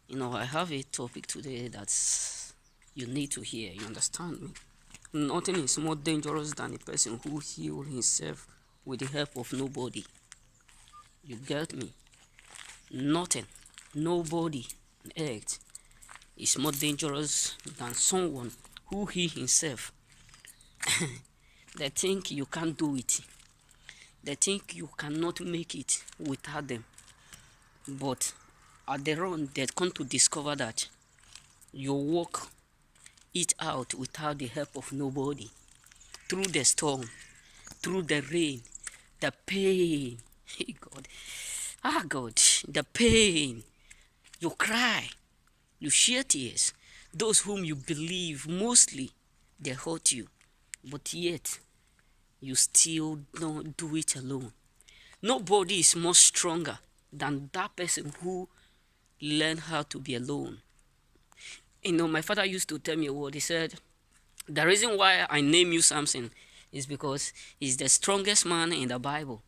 I have a topic today that you need to hear. You understand me? Nothing is more dangerous than a person who heals himself with the help of nobody. You get me? Nothing, nobody on earth is more dangerous than someone who heals himself. They think you can't do it. They think you cannot make it without them. But at the run, they come to discover that you walk it out without the help of nobody. Through the storm, through the rain, the pain. Hey God. God, the pain. You cry, you shed tears. Those whom you believe mostly they hurt you, but yet you still don't do it alone. Nobody is more stronger than that person who learned how to be alone. My father used to tell me a word. He said, the reason why I name you Samson is because he's the strongest man in the Bible.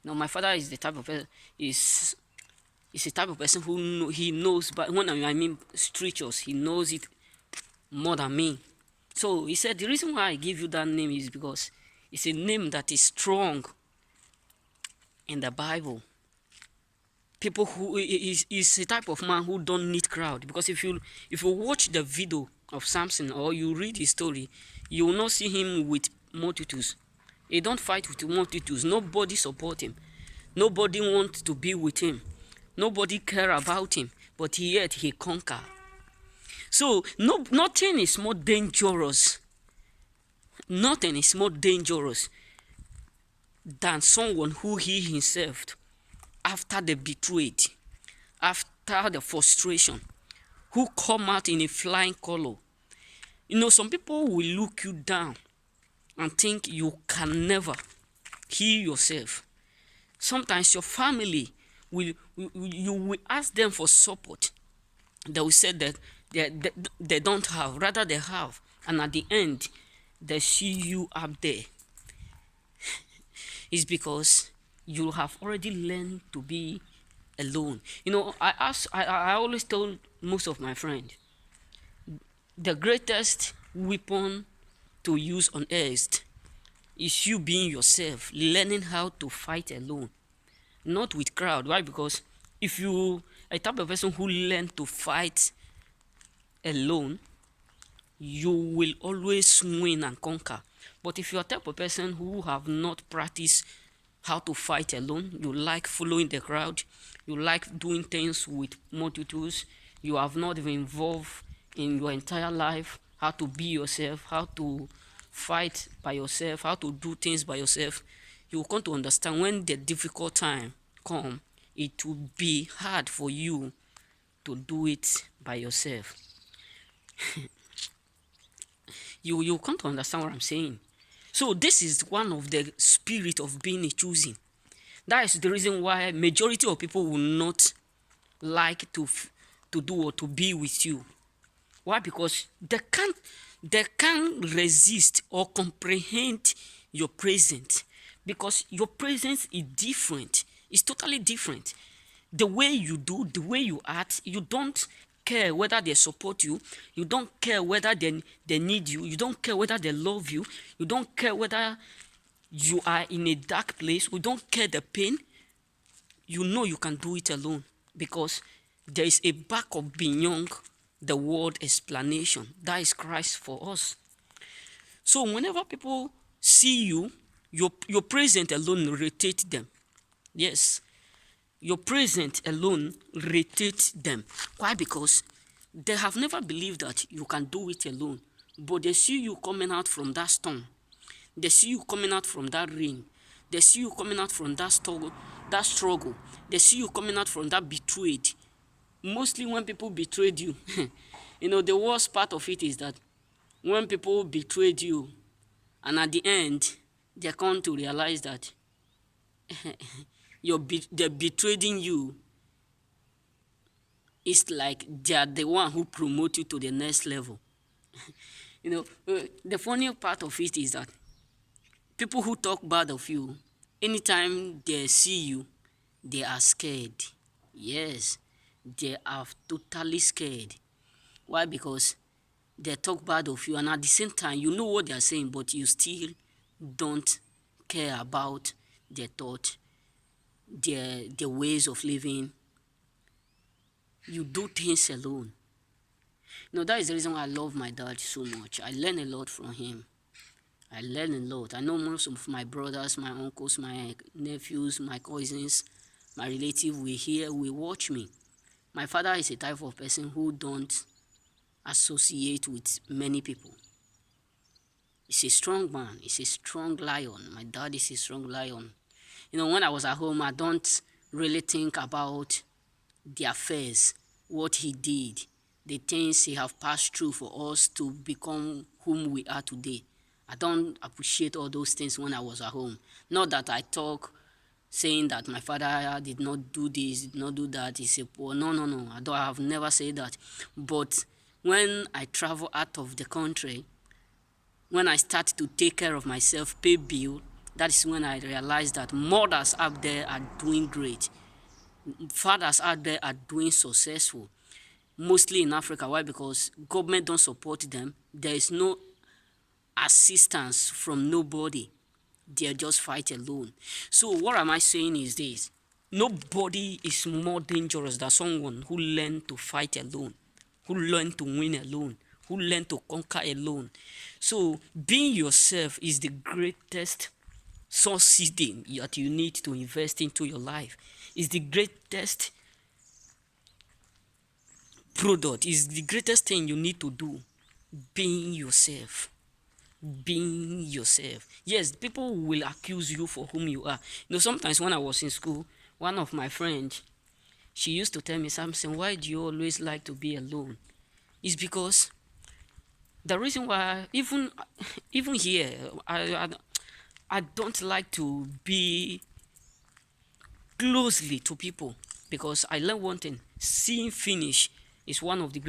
My father is the type of person, is the type of person who he knows, but when I mean scriptures, he knows it more than me. So he said, the reason why I give you that name is because it's a name that is strong in the Bible. People who is a type of man who don't need crowd, because if you watch the video of Samson or you read his story, you will not see him with multitudes. He don't fight with multitudes. Nobody support him. Nobody wants to be with him. Nobody care about him. But yet he conquer. So nothing is more dangerous. Nothing is more dangerous than someone who he himself after the betrayed, after the frustration, who come out in a flying color. Some people will look you down and think you can never heal yourself. Sometimes your family you will ask them for support. They will say that they don't have, rather they have, and at the end they see you up there. It's because you have already learned to be alone. I always tell most of my friends, the greatest weapon to use on earth is you being yourself, learning how to fight alone, not with crowd. Why? Because if you a type of person who learn to fight alone, you will always win and conquer. But if you're a type of person who have not practiced how to fight alone, you like following the crowd, you like doing things with multitudes, you have not been involved in your entire life, how to be yourself, how to fight by yourself, how to do things by yourself, you will come to understand when the difficult time come, it will be hard for you to do it by yourself. You come to understand what I'm saying. So this is one of the spirit of being a choosing. That is the reason why majority of people will not like to do or to be with you. Why? Because they can't resist or comprehend your presence, because your presence is different. It's totally different. The way you do, the way you act, you don't care whether they support you, you don't care whether they need you, you don't care whether they love you, you don't care whether you are in a dark place, you don't care the pain. You know you can do it alone, because there is a backup beyond the word explanation. That is Christ for us. So whenever people see you, your presence alone irritates them. Yes, your presence alone irritates them. Why? Because they have never believed that you can do it alone. But they see you coming out from that storm. They see you coming out from that rain. They see you coming out from that struggle. They see you coming out from that betrayed. Mostly when people betrayed you, the worst part of it is that when people betrayed you, and at the end, they come to realize that they're betraying you. It's like they are the one who promote you to the next level. The funny part of it is that people who talk bad of you, anytime they see you, they are scared. Yes, they are totally scared. Why? Because they talk bad of you, and at the same time, you know what they are saying, but you still don't care about their thought, their ways of living. You do things alone. That is the reason why I love my dad so much. I learn a lot from him. I learn a lot. I know most of my brothers, my uncles, my nephews, my cousins, my relatives will hear, will watch me. My father is a type of person who don't associate with many people. He's a strong man. He's a strong lion. My dad is a strong lion. When I was at home, I don't really think about the affairs, what he did, the things he have passed through for us to become whom we are today. I don't appreciate all those things when I was at home. Not that I talk saying that my father did not do this, did not do that, he's a poor. No. I have never said that. But when I travel out of the country, when I start to take care of myself, pay bill, that is when I realize that mothers out there are doing great. Fathers out there are doing successful, mostly in Africa. Why? Because government don't support them. There is no assistance from nobody. They just fight alone. So what am I saying is this: nobody is more dangerous than someone who learn to fight alone, who learn to win alone, who learn to conquer alone. So being yourself is the greatest succeeding that you need to invest into your life. Is the greatest product, is the greatest thing you need to do. Being yourself. Being yourself. Yes, people will accuse you for whom you are. Sometimes when I was in school, one of my friends, she used to tell me, Samson, why do you always like to be alone? It's because the reason why, even here, I don't like to be closely to people, because I learned one thing: seeing finish is one of the